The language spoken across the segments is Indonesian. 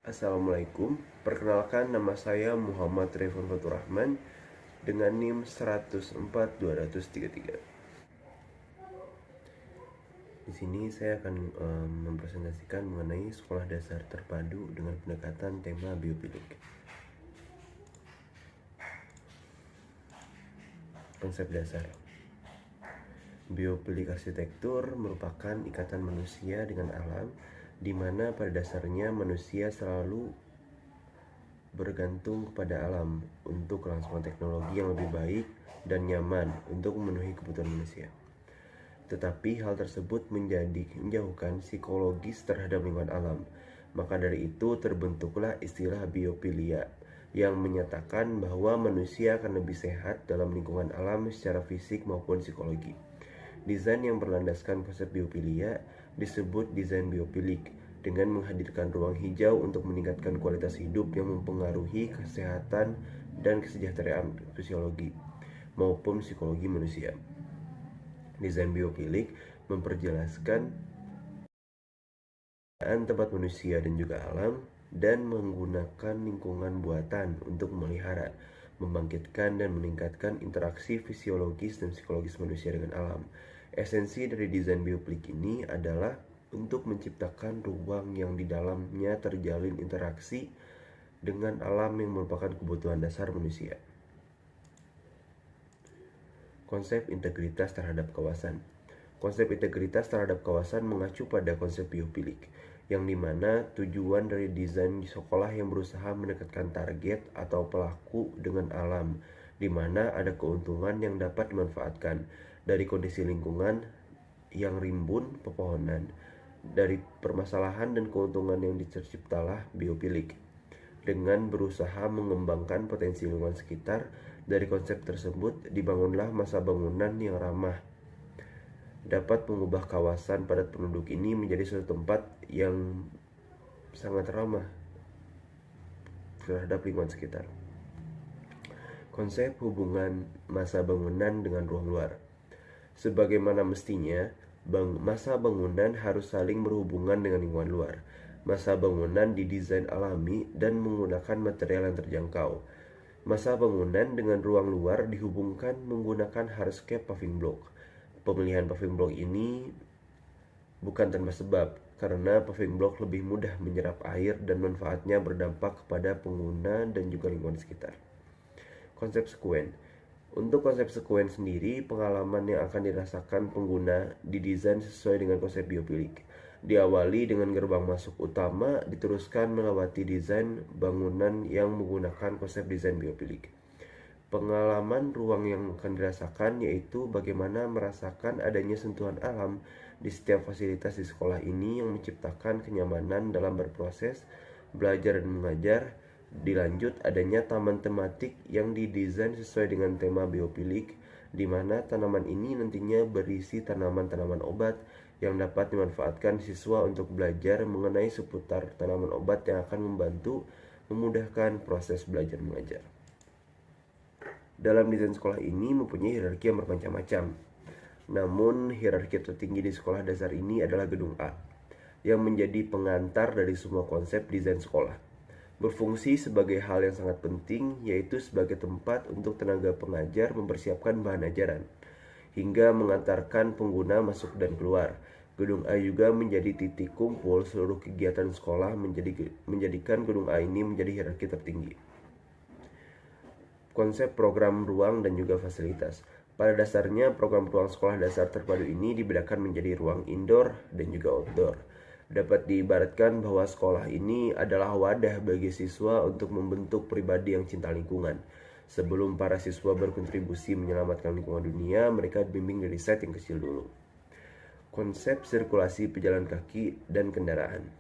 Assalamualaikum, perkenalkan nama saya Muhammad Rifan Fatur Rahman dengan NIM 104-233. Di sini saya akan mempresentasikan mengenai sekolah dasar terpadu dengan pendekatan tema biofilik. Konsep dasar biofilik arsitektur merupakan ikatan manusia dengan alam, di mana pada dasarnya manusia selalu bergantung kepada alam untuk kelangsungan teknologi yang lebih baik dan nyaman untuk memenuhi kebutuhan manusia. Tetapi hal tersebut menjauhkan psikologis terhadap lingkungan alam. Maka dari itu terbentuklah istilah biofilia yang menyatakan bahwa manusia akan lebih sehat dalam lingkungan alam secara fisik maupun psikologi. Desain yang berlandaskan konsep biofilia disebut desain biofilik, dengan menghadirkan ruang hijau untuk meningkatkan kualitas hidup yang mempengaruhi kesehatan dan kesejahteraan fisiologi maupun psikologi manusia. Desain biofilik memperjelaskan tempat manusia dan juga alam, dan menggunakan lingkungan buatan untuk memelihara, membangkitkan dan meningkatkan interaksi fisiologis dan psikologis manusia dengan alam. Esensi dari desain biofilik ini adalah untuk menciptakan ruang yang di dalamnya terjalin interaksi dengan alam yang merupakan kebutuhan dasar manusia. Konsep integritas terhadap kawasan. Konsep integritas terhadap kawasan mengacu pada konsep biofilik, yang dimana tujuan dari desain di sekolah yang berusaha mendekatkan target atau pelaku dengan alam, di mana ada keuntungan yang dapat dimanfaatkan dari kondisi lingkungan yang rimbun pepohonan. Dari permasalahan dan keuntungan yang terciptalah biofilik, dengan berusaha mengembangkan potensi lingkungan sekitar. Dari konsep tersebut dibangunlah masa bangunan yang ramah, dapat mengubah kawasan padat penduduk ini menjadi suatu tempat yang sangat ramah terhadap lingkungan sekitar. Konsep hubungan masa bangunan dengan ruang luar. Sebagaimana mestinya, masa bangunan harus saling berhubungan dengan lingkungan luar. Masa bangunan didesain alami dan menggunakan material yang terjangkau. Masa bangunan dengan ruang luar dihubungkan menggunakan hardscape paving block. Pemilihan paving block ini bukan tanpa sebab, karena paving block lebih mudah menyerap air dan manfaatnya berdampak kepada pengguna dan juga lingkungan sekitar. Konsep sekuen. Untuk konsep sekuen sendiri, pengalaman yang akan dirasakan pengguna didesain sesuai dengan konsep biofilik. Diawali dengan gerbang masuk utama, diteruskan melewati desain bangunan yang menggunakan konsep desain biofilik. Pengalaman ruang yang akan dirasakan yaitu bagaimana merasakan adanya sentuhan alam di setiap fasilitas di sekolah ini yang menciptakan kenyamanan dalam berproses belajar dan mengajar. Dilanjut adanya taman tematik yang didesain sesuai dengan tema biofilik, di mana tanaman ini nantinya berisi tanaman-tanaman obat yang dapat dimanfaatkan siswa untuk belajar mengenai seputar tanaman obat yang akan membantu memudahkan proses belajar mengajar. Dalam desain sekolah ini mempunyai hierarki yang bermacam-macam. Namun hierarki tertinggi di sekolah dasar ini adalah gedung A, yang menjadi pengantar dari semua konsep desain sekolah. Berfungsi sebagai hal yang sangat penting, yaitu sebagai tempat untuk tenaga pengajar mempersiapkan bahan ajaran, hingga mengantarkan pengguna masuk dan keluar. Gedung A juga menjadi titik kumpul seluruh kegiatan sekolah, menjadikan gedung A ini menjadi hierarki tertinggi. Konsep program ruang dan juga fasilitas. Pada dasarnya, program ruang sekolah dasar terpadu ini dibedakan menjadi ruang indoor dan juga outdoor. Dapat diibaratkan bahwa sekolah ini adalah wadah bagi siswa untuk membentuk pribadi yang cinta lingkungan. Sebelum para siswa berkontribusi menyelamatkan lingkungan dunia, mereka dibimbing dari set yang kecil dulu. Konsep sirkulasi pejalan kaki dan kendaraan.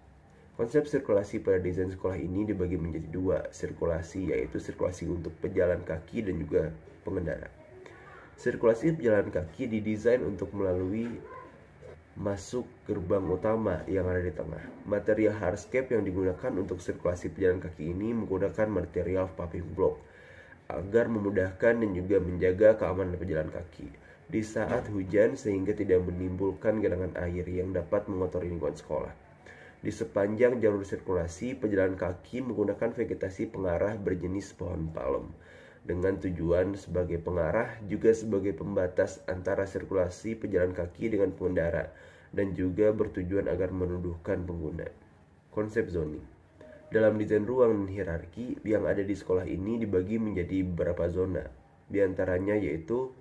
Konsep sirkulasi pada desain sekolah ini dibagi menjadi dua sirkulasi, yaitu sirkulasi untuk pejalan kaki dan juga pengendara. Sirkulasi pejalan kaki didesain untuk melalui masuk gerbang utama yang ada di tengah. Material hardscape yang digunakan untuk sirkulasi pejalan kaki ini menggunakan material paving block agar memudahkan dan juga menjaga keamanan pejalan kaki di saat hujan, sehingga tidak menimbulkan genangan air yang dapat mengotori lingkungan sekolah. Di sepanjang jalur sirkulasi, pejalan kaki menggunakan vegetasi pengarah berjenis pohon palem dengan tujuan sebagai pengarah juga sebagai pembatas antara sirkulasi pejalan kaki dengan pengendara dan juga bertujuan agar menuduhkan pengguna. Konsep zoning. Dalam desain ruang dan hierarki yang ada di sekolah ini dibagi menjadi beberapa zona. Di antaranya yaitu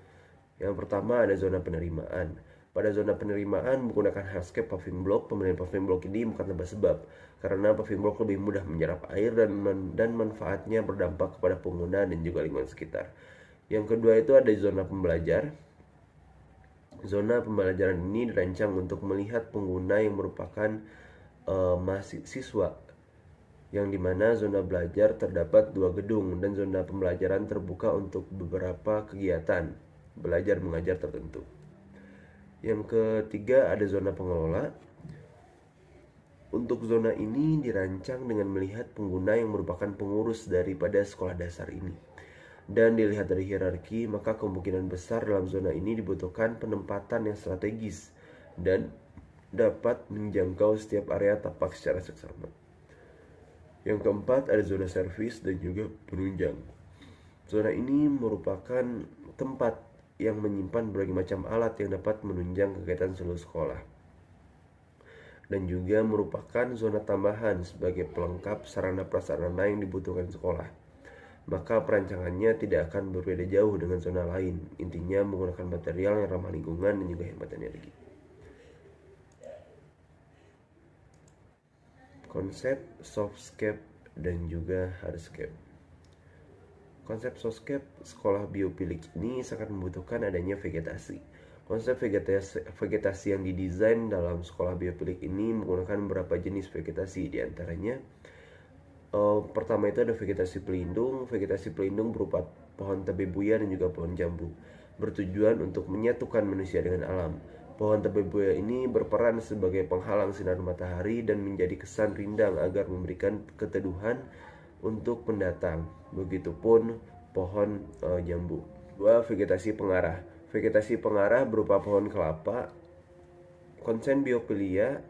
yang pertama ada zona penerimaan. Pada zona penerimaan menggunakan hardscape paving block. Pemilihan paving block ini bukan tanpa sebab, karena paving block lebih mudah menyerap air dan manfaatnya berdampak kepada pengguna dan juga lingkungan sekitar. Yang kedua itu ada zona pembelajar. Zona pembelajaran ini dirancang untuk melihat pengguna yang merupakan mahasiswa, yang dimana zona belajar terdapat 2 gedung dan zona pembelajaran terbuka untuk beberapa kegiatan belajar mengajar tertentu. Yang ketiga ada zona pengelola. Untuk zona ini dirancang dengan melihat pengguna yang merupakan pengurus daripada sekolah dasar ini. Dan dilihat dari hierarki, maka kemungkinan besar dalam zona ini dibutuhkan penempatan yang strategis dan dapat menjangkau setiap area tapak secara seksama. Yang keempat ada zona servis dan juga penunjang. Zona ini merupakan tempat yang menyimpan berbagai macam alat yang dapat menunjang kegiatan seluruh sekolah, dan juga merupakan zona tambahan sebagai pelengkap sarana prasarana yang dibutuhkan sekolah. Maka perancangannya tidak akan berbeda jauh dengan zona lain. Intinya menggunakan material yang ramah lingkungan dan juga hemat energi. Konsep softscape dan juga hardscape. Konsep softscape sekolah biofilik ini sangat membutuhkan adanya vegetasi. Konsep vegetasi yang didesain dalam sekolah biofilik ini menggunakan beberapa jenis vegetasi. Di antaranya pertama itu ada vegetasi pelindung. Vegetasi pelindung berupa pohon tabebuya dan juga pohon jambu, bertujuan untuk menyatukan manusia dengan alam. Pohon tabebuya ini berperan sebagai penghalang sinar matahari dan menjadi kesan rindang agar memberikan keteduhan untuk pendatang. Begitupun pohon jambu. Dua, vegetasi pengarah. Vegetasi pengarah berupa pohon kelapa. Konsen biofilia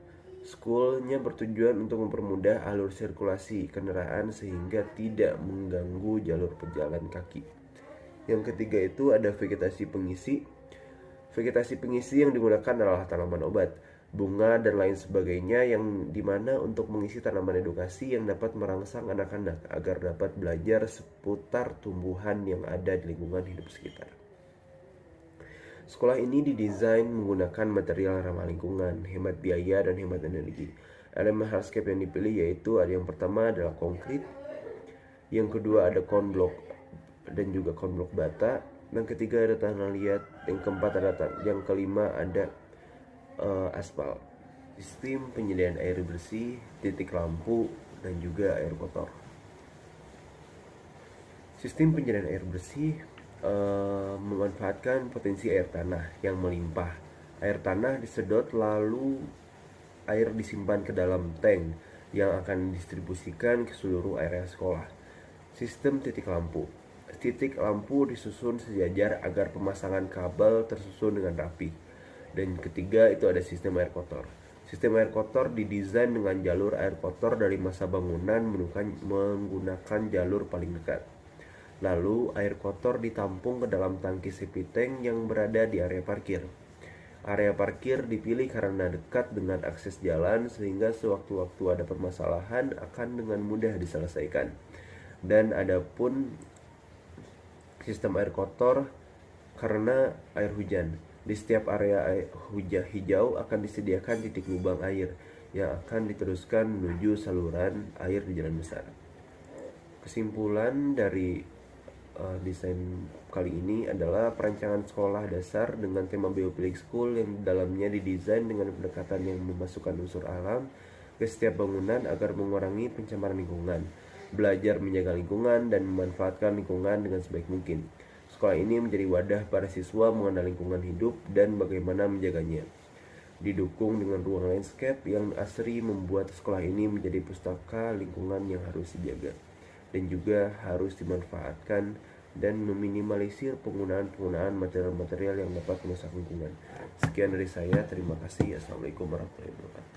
schoolnya bertujuan untuk mempermudah alur sirkulasi kendaraan sehingga tidak mengganggu jalur pejalan kaki. Yang ketiga itu ada vegetasi pengisi. Vegetasi pengisi yang digunakan adalah tanaman obat, bunga, dan lain sebagainya, yang dimana untuk mengisi tanaman edukasi yang dapat merangsang anak-anak agar dapat belajar seputar tumbuhan yang ada di lingkungan hidup sekitar. Sekolah ini didesain menggunakan material ramah lingkungan, hemat biaya, dan hemat energi. Elemen hardscape yang dipilih yaitu ada yang pertama adalah konkrit, yang kedua ada konblok dan juga konblok bata, yang ketiga ada tanah liat, yang keempat ada yang kelima ada aspal. Sistem penyediaan air bersih, titik lampu, dan juga air kotor. Sistem penyediaan air bersih memanfaatkan potensi air tanah yang melimpah. Air tanah disedot lalu air disimpan ke dalam tank yang akan didistribusikan ke seluruh area sekolah. Sistem titik lampu. Titik lampu disusun sejajar agar pemasangan kabel tersusun dengan rapi. Dan ketiga itu ada sistem air kotor. Sistem air kotor didesain dengan jalur air kotor dari masa bangunan menggunakan jalur paling dekat. Lalu air kotor ditampung ke dalam tangki septic tank yang berada di area parkir. Area parkir dipilih karena dekat dengan akses jalan sehingga sewaktu-waktu ada permasalahan akan dengan mudah diselesaikan. Dan adapun sistem air kotor karena air hujan. Di setiap area hijau akan disediakan titik lubang air yang akan diteruskan menuju saluran air di jalan besar. Kesimpulan dari desain kali ini adalah perancangan sekolah dasar dengan tema Biofilik School yang dalamnya didesain dengan pendekatan yang memasukkan unsur alam ke setiap bangunan agar mengurangi pencemaran lingkungan, belajar menjaga lingkungan, dan memanfaatkan lingkungan dengan sebaik mungkin. Sekolah ini menjadi wadah para siswa mengenal lingkungan hidup dan bagaimana menjaganya. Didukung dengan ruang landscape yang asri membuat sekolah ini menjadi pustaka lingkungan yang harus dijaga dan juga harus dimanfaatkan dan meminimalisir penggunaan material-material yang dapat merusak lingkungan. Sekian dari saya, terima kasih. Assalamualaikum warahmatullahi wabarakatuh.